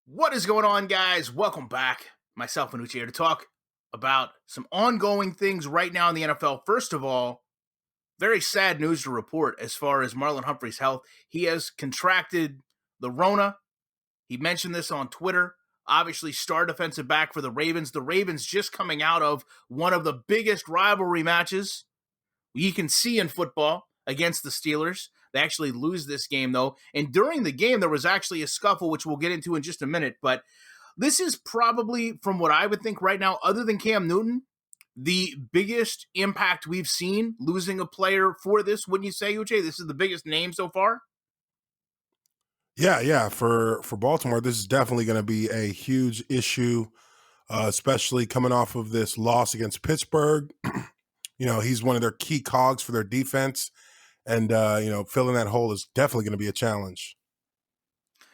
What is going on, guys? Welcome back. Myself and Uche here to talk about some ongoing things right now in the NFL. First of all, very sad news to report as far as Marlon Humphrey's health. He has contracted the Rona. He mentioned this on Twitter. Obviously, star defensive back for the Ravens. The Ravens just coming out of one of the biggest rivalry matches you can see in football against the Steelers. They actually lose this game, though. And during the game, there was actually a scuffle, which we'll get into in just a minute. But this is probably, from what I would think right now, other than Cam Newton, the biggest impact we've seen losing a player for this. Wouldn't you say, Uche? This is the biggest name so far? Yeah. For Baltimore, this is definitely going to be a huge issue, especially coming off of this loss against Pittsburgh. He's one of their key cogs for their defense. And, filling that hole is definitely going to be a challenge.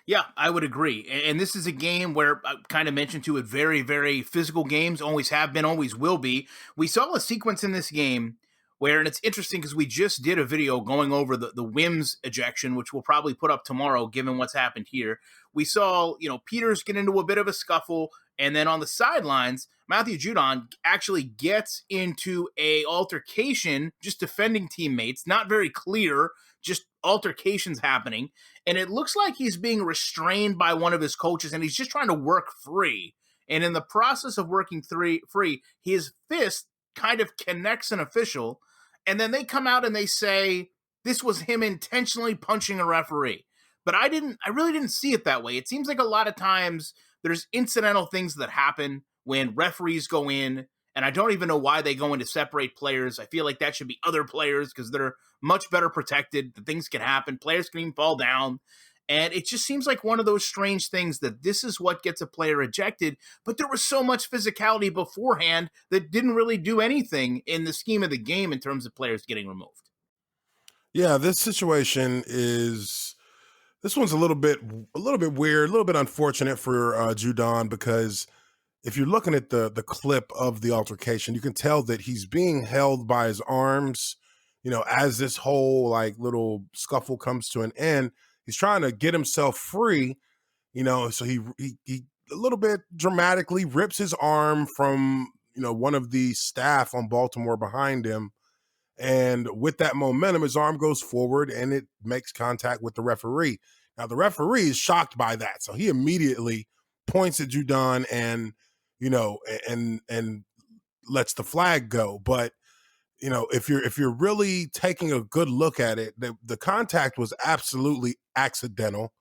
Yeah, I would agree. And this is a game where I kind of mentioned to it, very, very physical games, always have been, always will be. We saw a sequence in this game where, and it's interesting because we just did a video going over the Wims ejection, which we'll probably put up tomorrow, given what's happened here. We saw, Peters get into a bit of a scuffle, and then on the sidelines, Matthew Judon actually gets into a altercation, just defending teammates, not very clear, just altercations happening. And it looks like he's being restrained by one of his coaches, and he's just trying to work free. And in the process of working free, his fist kind of connects an official, and then they come out and they say this was him intentionally punching a referee. But I really didn't see it that way. It seems like a lot of times there's incidental things that happen when referees go in, and I don't even know why they go in to separate players. I feel like that should be other players because they're much better protected. The things can happen. Players can even fall down. And it just seems like one of those strange things that this is what gets a player ejected, but there was so much physicality beforehand that didn't really do anything in the scheme of the game in terms of players getting removed. Yeah, this one's a little bit weird, a little bit unfortunate for Judon, because if you're looking at the clip of the altercation, you can tell that he's being held by his arms, as this whole little scuffle comes to an end. He's trying to get himself free, so he a little bit dramatically rips his arm from, one of the staff on Baltimore behind him. And with that momentum, his arm goes forward and it makes contact with the referee. Now, the referee is shocked by that. So he immediately points at Judon and, and lets the flag go. But, if you're really taking a good look at it, the contact was absolutely accidental.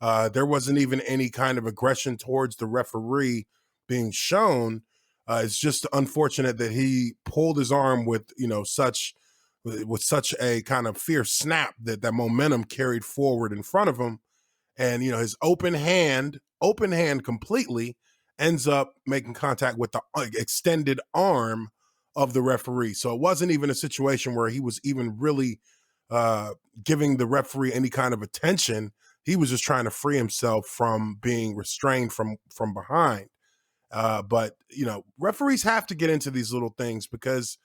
There wasn't even any kind of aggression towards the referee being shown. It's just unfortunate that he pulled his arm with such a kind of fierce snap that momentum carried forward in front of him, and his open hand completely ends up making contact with the extended arm of the referee. So it wasn't even a situation where he was even really giving the referee any kind of attention. He was just trying to free himself from being restrained from behind. But referees have to get into these little things, because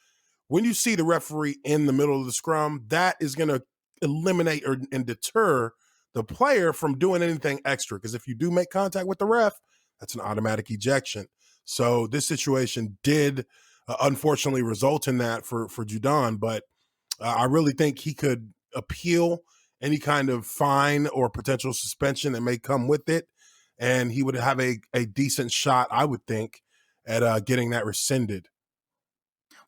when you see the referee in the middle of the scrum, that is going to eliminate and deter the player from doing anything extra. Because if you do make contact with the ref, that's an automatic ejection. So this situation did unfortunately result in that for Judon. But I really think he could appeal any kind of fine or potential suspension that may come with it, and he would have a decent shot, I would think, at getting that rescinded.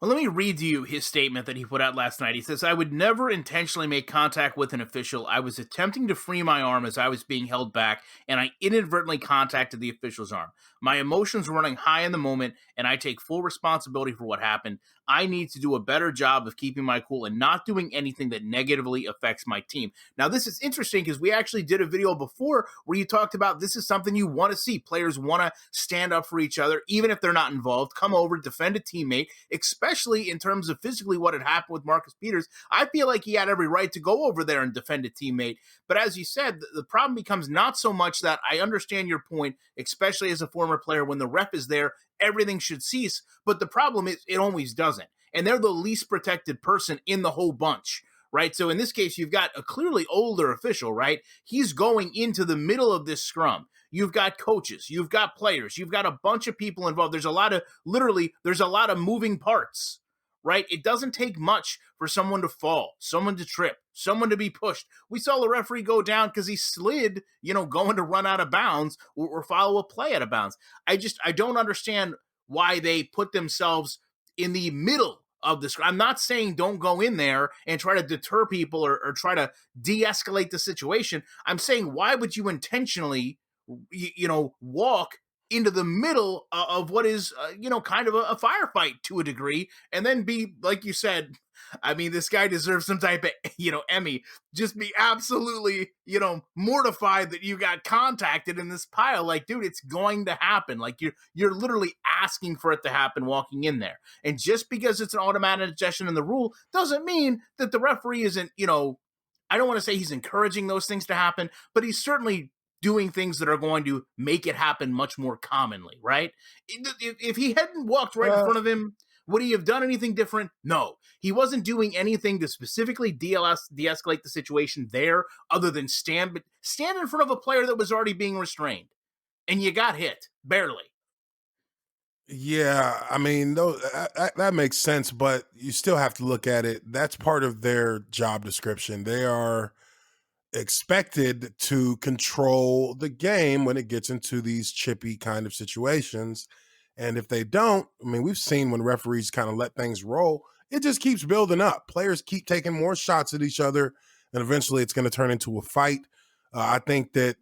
Well, let me read to you his statement that he put out last night. He says, "I would never intentionally make contact with an official. I was attempting to free my arm as I was being held back, and I inadvertently contacted the official's arm. My emotions were running high in the moment, and I take full responsibility for what happened. I need to do a better job of keeping my cool and not doing anything that negatively affects my team. Now, this is interesting because we actually did a video before where you talked about this is something you want to see. Players want to stand up for each other, even if they're not involved, come over, defend a teammate, especially in terms of physically what had happened with Marcus Peters. I feel like he had every right to go over there and defend a teammate. But as you said, the problem becomes not so much that I understand your point, especially as a former player, when the ref is there, everything should cease. But the problem is it always doesn't. And they're the least protected person in the whole bunch, right? So in this case, you've got a clearly older official, right? He's going into the middle of this scrum. You've got coaches, you've got players, you've got a bunch of people involved. There's a lot of, literally, there's a lot of moving parts, right? It doesn't take much for someone to fall, someone to trip, someone to be pushed. We saw the referee go down because he slid, going to run out of bounds or follow a play out of bounds. I don't understand why they put themselves in the middle of this. I'm not saying don't go in there and try to deter people or try to de-escalate the situation. I'm saying why would you intentionally, walk into the middle of what is, kind of a firefight to a degree, and then be, like you said, I mean, this guy deserves some type of, Emmy. Just be absolutely, mortified that you got contacted in this pile. Like, dude, it's going to happen. Like, you're literally asking for it to happen walking in there. And just because it's an automatic suggestion in the rule doesn't mean that the referee isn't, I don't want to say he's encouraging those things to happen, but he's certainly doing things that are going to make it happen much more commonly, right? If he hadn't walked right in Uh, front of him, would he have done anything different? No. He wasn't doing anything to specifically de-escalate the situation there other than stand in front of a player that was already being restrained. And you got hit, barely. yeah, I mean, that makes sense, but you still have to look at it. That's part of their job description. They are expected to control the game when it gets into these chippy kind of situations. And if they don't, I mean, we've seen when referees kind of let things roll, it just keeps building up. Players keep taking more shots at each other, and eventually it's going to turn into a fight. I think that,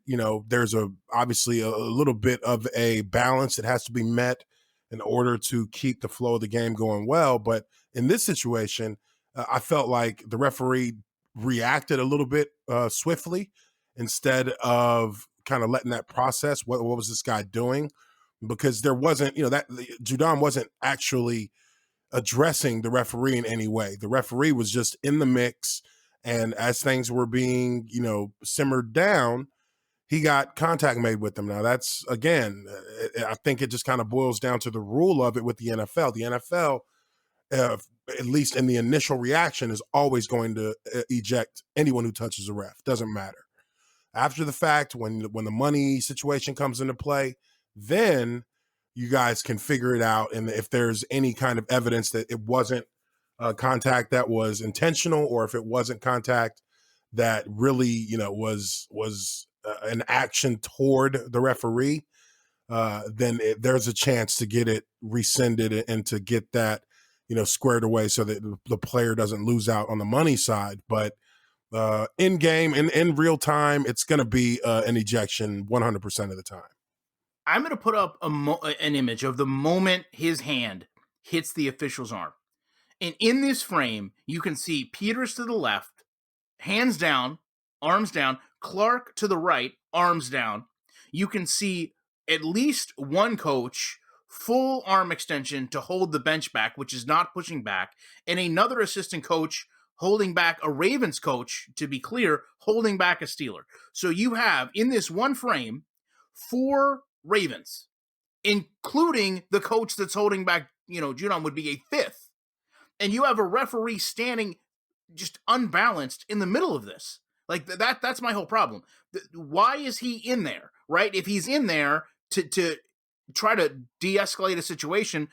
there's obviously a little bit of a balance that has to be met in order to keep the flow of the game going well. But in this situation, I felt like the referee reacted a little bit swiftly instead of kind of letting that process. What was this guy doing? Because there wasn't, that Judon wasn't actually addressing the referee in any way. The referee was just in the mix, and as things were being, simmered down, he got contact made with them. Now that's, again, I think it just kind of boils down to the rule of it with the NFL. The NFL, uh, at least in the initial reaction, is always going to eject anyone who touches a ref. Doesn't matter. After the fact, when the money situation comes into play, then you guys can figure it out. And if there's any kind of evidence that it wasn't contact that was intentional, or if it wasn't contact that really, was an action toward the referee, then there's a chance to get it rescinded and to get that, squared away so that the player doesn't lose out on the money side. But in game and in real time, it's going to be an ejection 100% of the time. I'm going to put up an image of the moment his hand hits the official's arm. And in this frame, you can see Peters to the left, hands down, arms down, Clark to the right, arms down. You can see at least one coach full arm extension to hold the bench back, which is not pushing back, and another assistant coach holding back a Ravens coach, to be clear, holding back a Steeler. So you have, in this one frame, 4 Ravens, including the coach that's holding back, Judon would be a 5th. And you have a referee standing just unbalanced in the middle of this. Like that's my whole problem. Why is he in there, right? If he's in there to try to de-escalate a situation,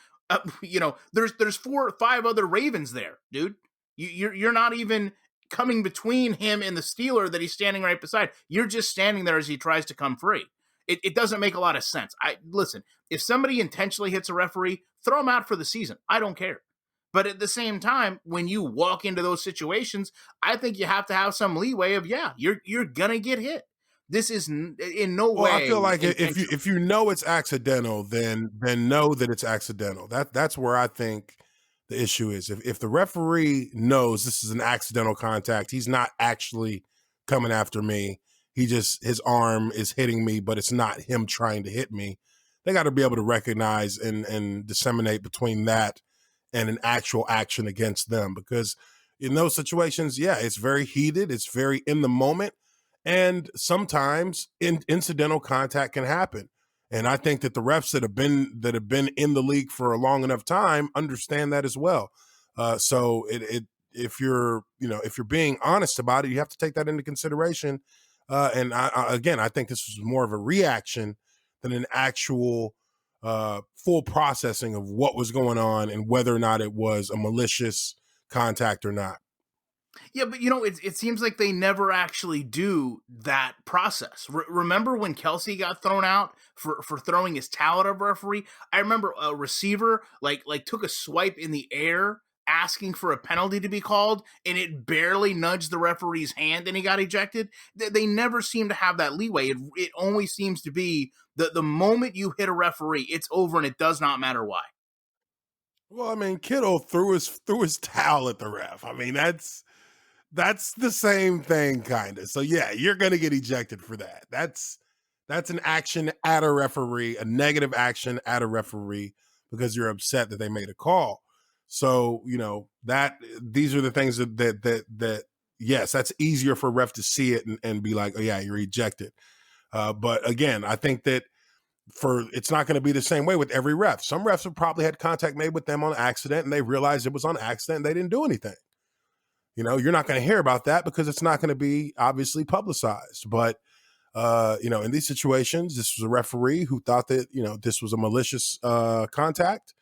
there's 4 or 5 other Ravens there, dude. You're not even coming between him and the Steeler that he's standing right beside. You're just standing there as he tries to come free. It doesn't make a lot of sense. Listen, if somebody intentionally hits a referee, throw him out for the season. I don't care. But at the same time, when you walk into those situations, I think you have to have some leeway of, you're gonna get hit. This is in no Well, I way feel like intentional. if you know it's accidental, then know that it's accidental. That's where I think the issue is. If the referee knows this is an accidental contact, he's not actually coming after me. His arm is hitting me, but it's not him trying to hit me. They got to be able to recognize and disseminate between that and an actual action against them, because in those situations, yeah, it's very heated, it's very in the moment, and sometimes incidental contact can happen. And I think that the refs that have been in the league for a long enough time understand that as well. So if you're being honest about it, you have to take that into consideration. And again, I think this was more of a reaction than an actual full processing of what was going on and whether or not it was a malicious contact or not. Yeah, but it seems like they never actually do that process. Remember when Kelsey got thrown out for throwing his towel at a referee? I remember a receiver like took a swipe in the air asking for a penalty to be called, and it barely nudged the referee's hand, and he got ejected. They never seem to have that leeway. It always seems to be the moment you hit a referee, it's over, and it does not matter why. Well, I mean, Kittle threw his towel at the ref. I mean, that's the same thing, kind of. So yeah, you're gonna get ejected for that. That's an action at a referee, a negative action at a referee because you're upset that they made a call. So that these are the things that yes, that's easier for a ref to see it and be like, oh yeah, you're ejected. But again, I think that for it's not going to be the same way with every ref. Some refs have probably had contact made with them on accident and they realized it was on accident and they didn't do anything. You're not going to hear about that because it's not going to be obviously publicized. But in these situations, this was a referee who thought that this was a malicious contact.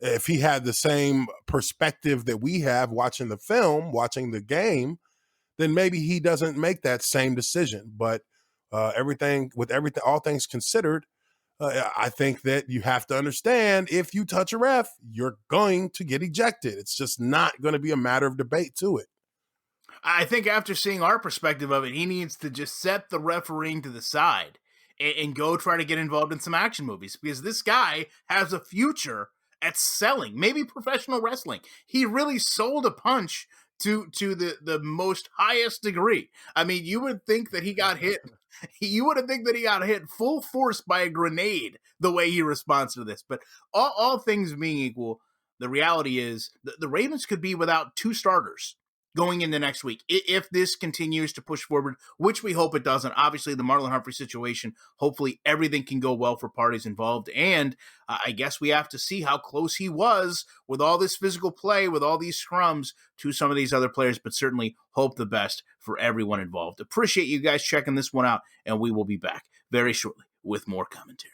If he had the same perspective that we have watching the film, watching the game, then maybe he doesn't make that same decision. But everything, all things considered, I think that you have to understand if you touch a ref, you're going to get ejected. It's just not going to be a matter of debate to it. I think after seeing our perspective of it, he needs to just set the refereeing to the side and go try to get involved in some action movies, because this guy has a future at selling, maybe professional wrestling. He really sold a punch to the most highest degree. I mean, you would think that he got hit. You would think that he got hit full force by a grenade the way he responds to this. But all things being equal, the reality is the Ravens could be without two starters going into next week if this continues to push forward, which we hope it doesn't. Obviously, the Marlon Humphrey situation, hopefully everything can go well for parties involved. And I guess we have to see how close he was with all this physical play, with all these scrums to some of these other players, but certainly hope the best for everyone involved. Appreciate you guys checking this one out, and we will be back very shortly with more commentary.